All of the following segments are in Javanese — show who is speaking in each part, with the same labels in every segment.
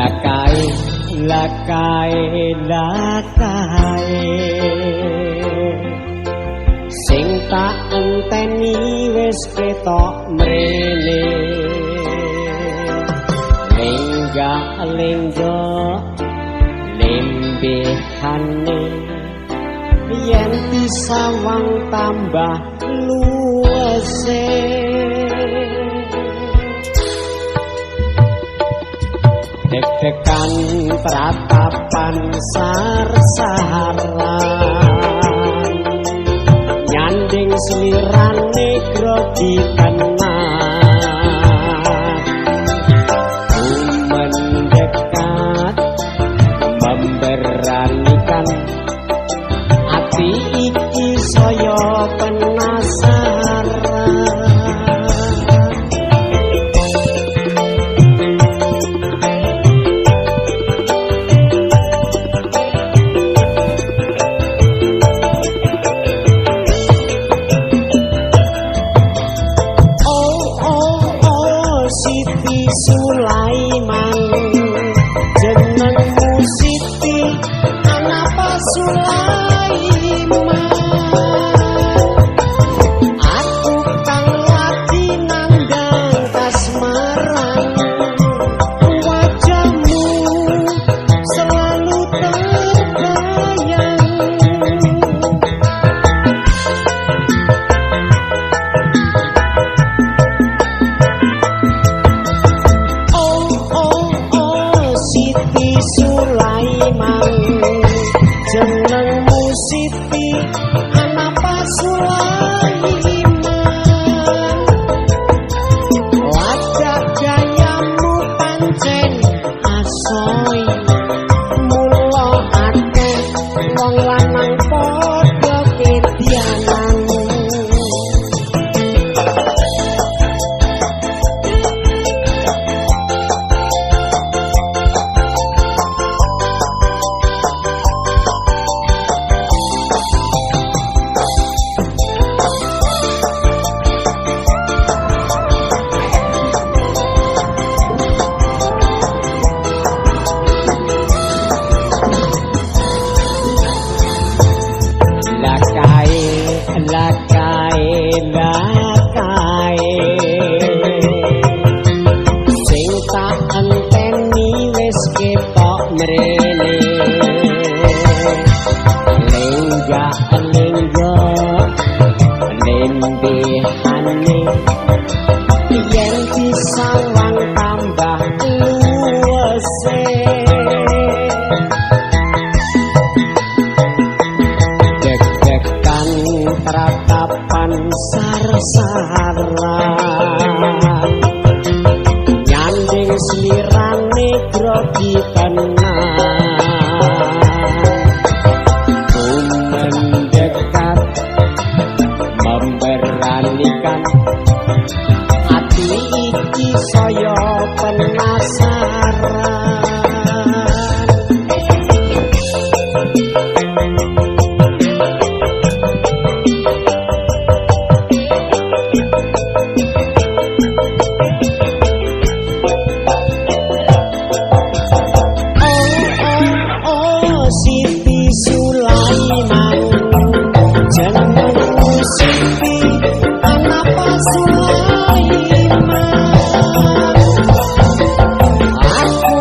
Speaker 1: Lakai sing tak enteni wis ketok mrene lenggak-lenggo lembehane yen disawang tambah luwese deg-degan pratapan sar-saran nyanding selirane grogi kenang mendekat memberanikan hati iki saya penasaran. Sulaiman jenengmu Siti Anapa Sulaiman aku kang lagi nandang kasmaran wajahmu selalu terbayang Sulaiman jenengmu Siti Anapa Sulaiman wajah gayamu pancen asoy mula akeh wong lanang padha kedianan lakai sing tak enteni wis ketok mrene lenggak-lenggo lembehane yen disawang tambah luwese deg-degan tratapan sar-saran nyanding slirane grogi tenang mendekat memberanikan hati iki saya penasaran. Siti Sulaiman jenengmu Siti Anapa Sulaiman aku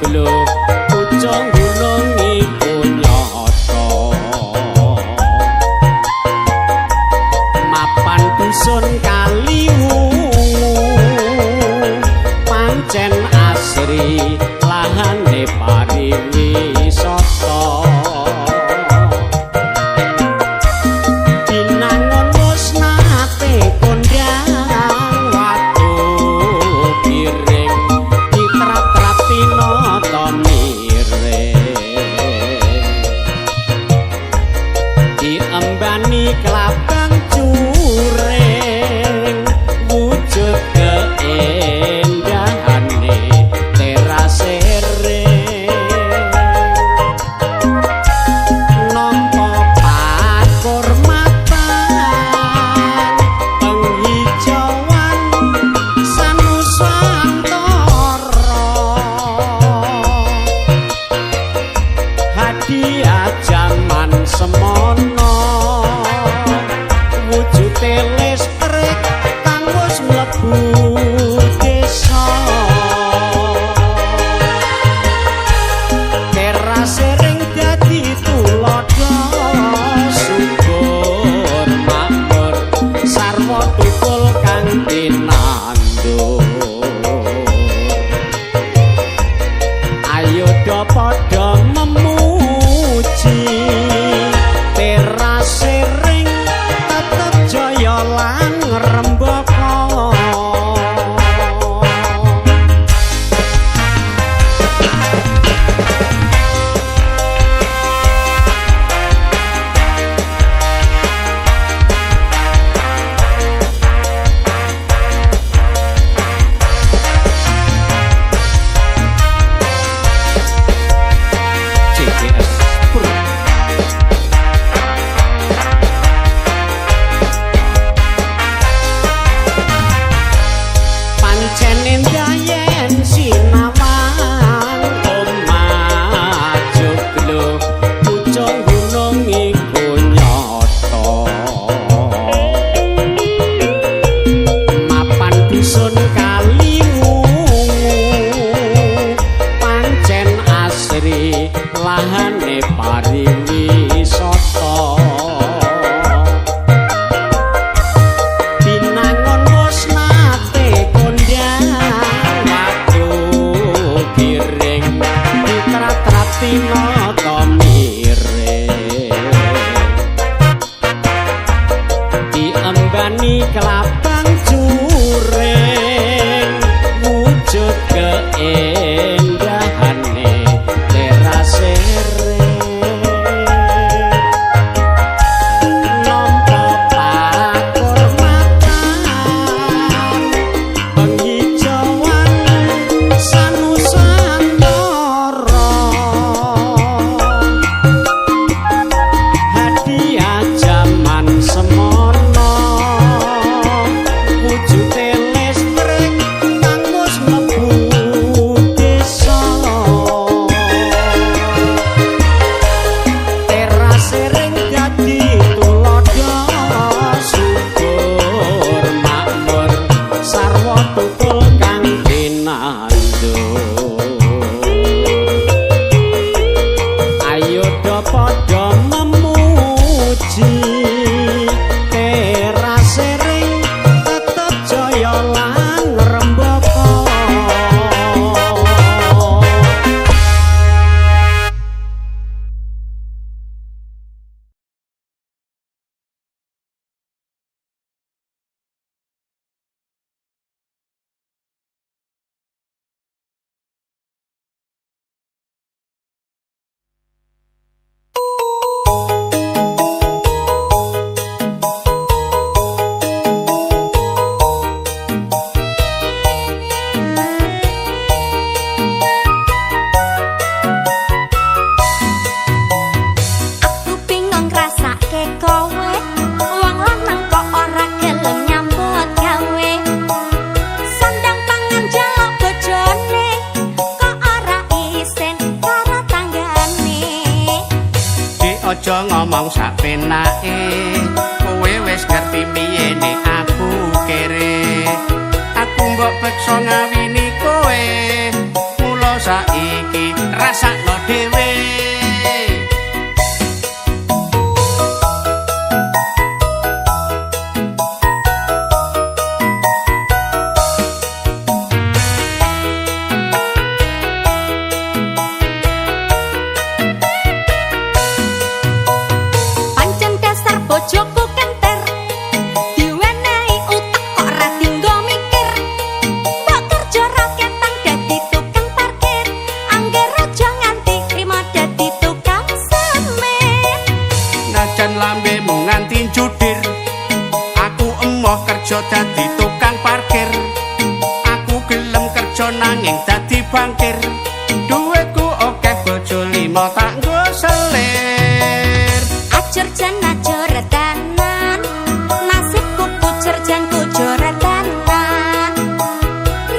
Speaker 1: joglo pucung gunung iku nyata mapan dusun kaliwu pancen asri lahane pariwisata dinangun wis nate kondang watu piring ditrat-trati nata miring diembani klabang curing wujud keendahane terase nampa pakurmatan penghijauan sanusantara hadiah jaman semono wujude listrik kang wis mlebu desa terase ring dadi tulodo subur makmur sarwa tukul kang tinandur ayo do padha memuji terase ring tetep jaya lan ngrembaka CGS Pro pancen endayen sinawang omah joglo pucung gunung iku nyata mapan dusun kaliwu pancen asri lahane pariwisata dinangun wis nate kondang watu piring ditrat-trati nata miring diembani klabang curing wujud keendahane terase nampa pakurmatan penghijauan sanusantara hadiah jaman semono wujude listrik kang wis mlebu desa terase ring dadi tulodo subur makmur sarwa tukul kang tinandur ayo do padha memuji terase ring tetep jaya lan ngrembaka
Speaker 2: aja ngomong sak penake kowe wis ngerti piye nek aku kere aku mbok peksa ngawini kowe mula saiki saiki rasakno dhewe.
Speaker 3: Bojoku kenter diwenehi utek kok ra dinggo mikir mbok kerja raketang dadi tukang parkir angger aja nganti trimo dadi tukang semen
Speaker 2: Najan lambemu nganti judir aku emoh kerja dadi tukang parkir aku gelem kerja nanging dadi bangkir duweku akeh bojo 5 tak nggo selir
Speaker 3: ajar jan ajar tenan nasibku kucer jan kucer tenan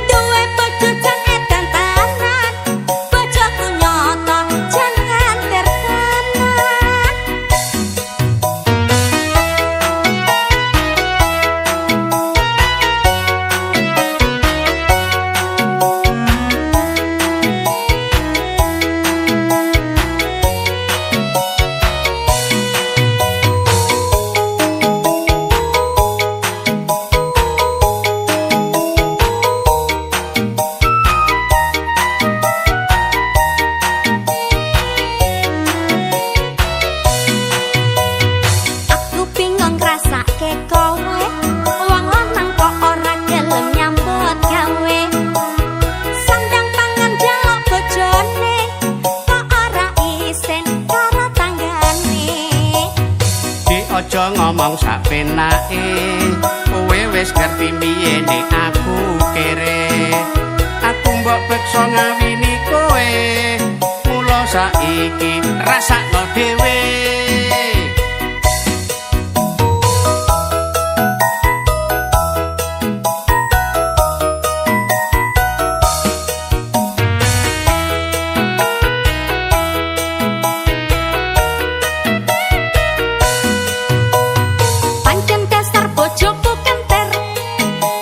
Speaker 3: duwe bojo jan edan tenan bojoku nyoto jan nganter tenan ngrasake kowe wong lanang kok ora gelem nyambut gawe sandang pangan jaluk bojone kok ora isin karo tanggane
Speaker 2: Dik aja ngomong sapenake kowe wis ngerti biyene aku kere aku mbok beksa ngawini kowe mula saiki rasakno dhewe
Speaker 3: bojoku kenter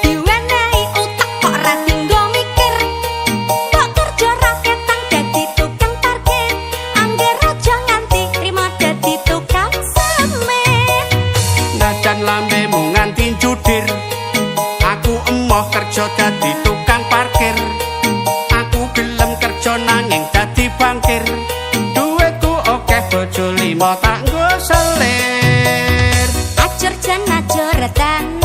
Speaker 3: diwenehi utek kok ra dinggo mikir kok kerja raketang dadi tukang parkir angger aja nganti trimo dadi tukang semen
Speaker 2: Najan lambemu nganti judir aku emoh kerja dadi tukang parkir aku gelem kerja nanging dadi bangkir duweku akeh bojo 5 tak nggo selir
Speaker 3: ajar jan ajar tenan